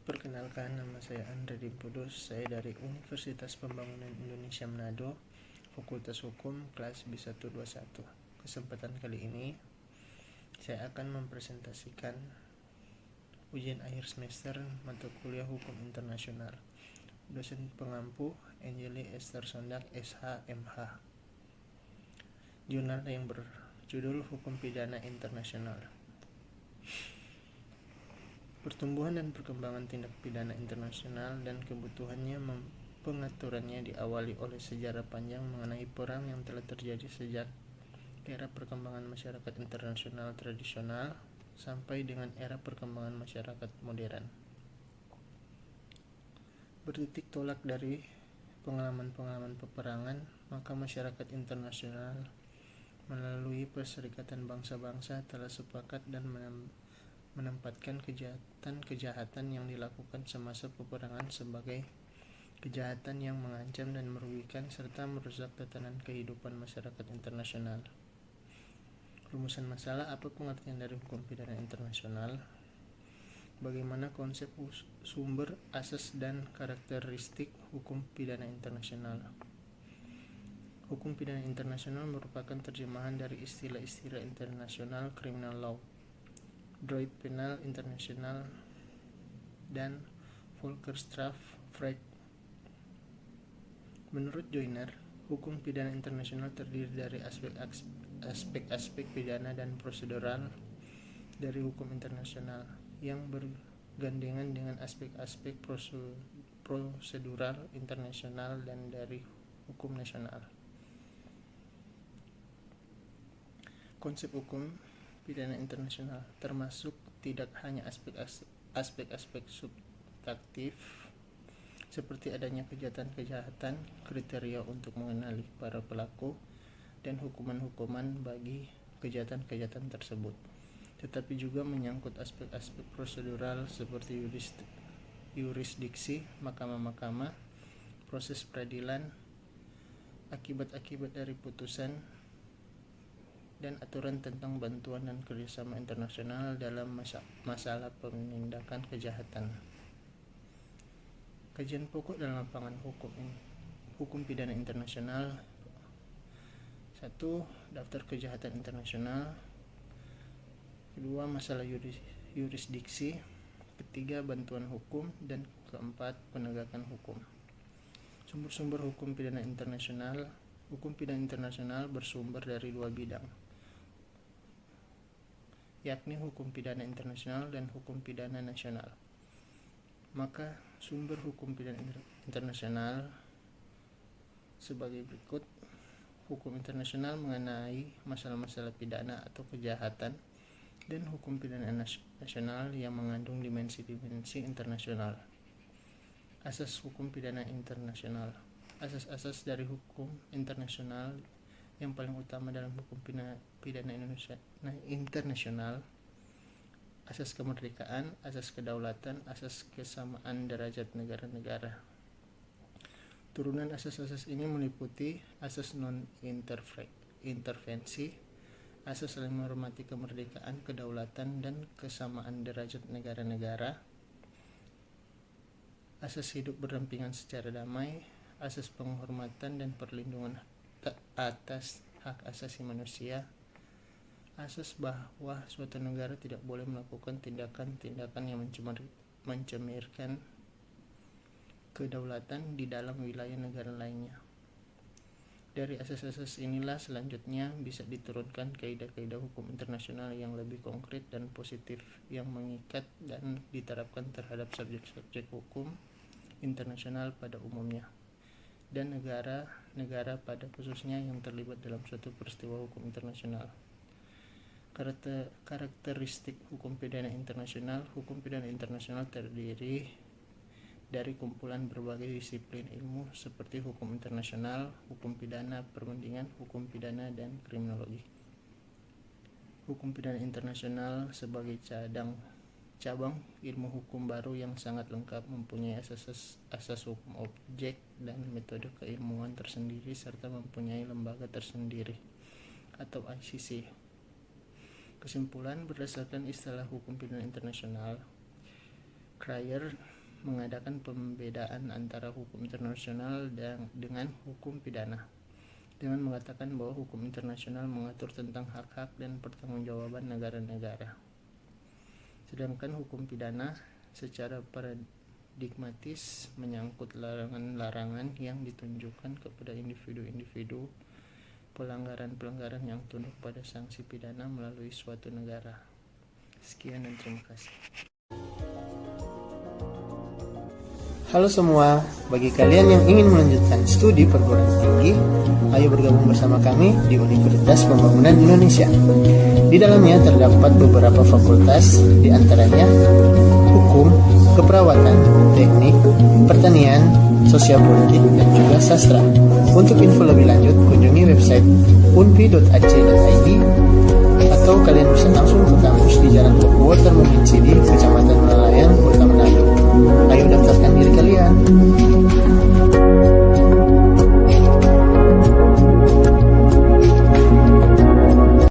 Perkenalkan, nama saya Andre Dimpudus. Saya dari Universitas Pembangunan Indonesia Manado, Fakultas Hukum, kelas B121. Kesempatan kali ini, saya akan mempresentasikan ujian akhir semester mata kuliah Hukum Internasional. Dosen pengampu, Angeli Esther Sondak, SH, MH. Jurnal yang berjudul Hukum Pidana Internasional. Pertumbuhan dan perkembangan tindak pidana internasional dan kebutuhannya pengaturannya diawali oleh sejarah panjang mengenai perang yang telah terjadi sejak era perkembangan masyarakat internasional tradisional sampai dengan era perkembangan masyarakat modern. Bertitik tolak dari pengalaman-pengalaman peperangan, maka masyarakat internasional melalui Perserikatan Bangsa-Bangsa telah sepakat dan menempatkan kejahatan-kejahatan yang dilakukan semasa peperangan sebagai kejahatan yang mengancam dan merugikan serta merusak tatanan kehidupan masyarakat internasional. Rumusan masalah: apa pengertian dari hukum pidana internasional? Bagaimana konsep, sumber, asas, dan karakteristik hukum pidana internasional? Hukum pidana internasional merupakan terjemahan dari istilah-istilah internasional criminal law, droit penal internasional, dan Völkerstrafrecht. Menurut Joyner, hukum pidana internasional terdiri dari aspek-aspek pidana dan prosedural dari hukum internasional yang bergandengan dengan aspek-aspek prosedural internasional dan dari hukum nasional. Konsep hukum pidana internasional termasuk tidak hanya aspek-aspek substantif seperti adanya kejahatan-kejahatan, kriteria untuk mengenali para pelaku, dan hukuman-hukuman bagi kejahatan-kejahatan tersebut, tetapi juga menyangkut aspek-aspek prosedural seperti yurisdiksi, mahkamah-mahkamah, proses peradilan, akibat-akibat dari putusan, dan aturan tentang bantuan dan kerjasama internasional dalam masalah penindakan kejahatan. Kajian pokok dalam lapangan hukum pidana internasional. 1. Daftar kejahatan internasional. 2. Masalah yurisdiksi. 3. Bantuan hukum. Dan 4. Penegakan hukum. Sumber-sumber hukum pidana internasional. Hukum pidana internasional bersumber dari 2 bidang, yakni hukum pidana internasional dan hukum pidana nasional. Maka sumber hukum pidana internasional sebagai berikut: hukum internasional mengenai masalah-masalah pidana atau kejahatan, dan hukum pidana nasional yang mengandung dimensi-dimensi internasional. Asas hukum pidana internasional. Asas-asas dari hukum internasional yang paling utama dalam hukum pidana internasional: asas kemerdekaan, asas kedaulatan, asas kesamaan derajat negara-negara. Turunan asas-asas ini meliputi asas non-intervensi, asas saling menghormati kemerdekaan, kedaulatan, dan kesamaan derajat negara-negara, asas hidup berdampingan secara damai, asas penghormatan dan perlindungan atas hak asasi manusia, asas bahwa suatu negara tidak boleh melakukan tindakan-tindakan yang mencemarkan kedaulatan di dalam wilayah negara lainnya. Dari asas-asas inilah selanjutnya bisa diturunkan kaidah-kaidah hukum internasional yang lebih konkret dan positif yang mengikat dan diterapkan terhadap subjek-subjek hukum internasional pada umumnya dan negara-negara pada khususnya yang terlibat dalam suatu peristiwa hukum internasional. Karakteristik hukum pidana internasional. Hukum pidana internasional terdiri dari kumpulan berbagai disiplin ilmu seperti hukum internasional, hukum pidana perbandingan, hukum pidana, dan kriminologi. Hukum pidana internasional sebagai cabang ilmu hukum baru yang sangat lengkap, mempunyai asas hukum objek dan metode keilmuan tersendiri, serta mempunyai lembaga tersendiri atau ICC. Kesimpulan berdasarkan istilah hukum pidana internasional, Cryer mengadakan pembedaan antara hukum internasional dengan hukum pidana, dengan mengatakan bahwa hukum internasional mengatur tentang hak-hak dan pertanggungjawaban negara-negara. Sedangkan hukum pidana secara paradigmatis menyangkut larangan-larangan yang ditunjukkan kepada individu-individu, pelanggaran-pelanggaran yang tunduk pada sanksi pidana melalui suatu negara. Sekian dan terima kasih. Halo semua, bagi kalian yang ingin melanjutkan studi perguruan tinggi, ayo bergabung bersama kami di Universitas Pembangunan Indonesia. Di dalamnya terdapat beberapa fakultas, di antaranya hukum, keperawatan, teknik, pertanian, sosial politik, dan juga sastra. Untuk info lebih lanjut, kunjungi website unpi.ac.id atau kalian bisa langsung ke kampus di Jalan Walter Meminci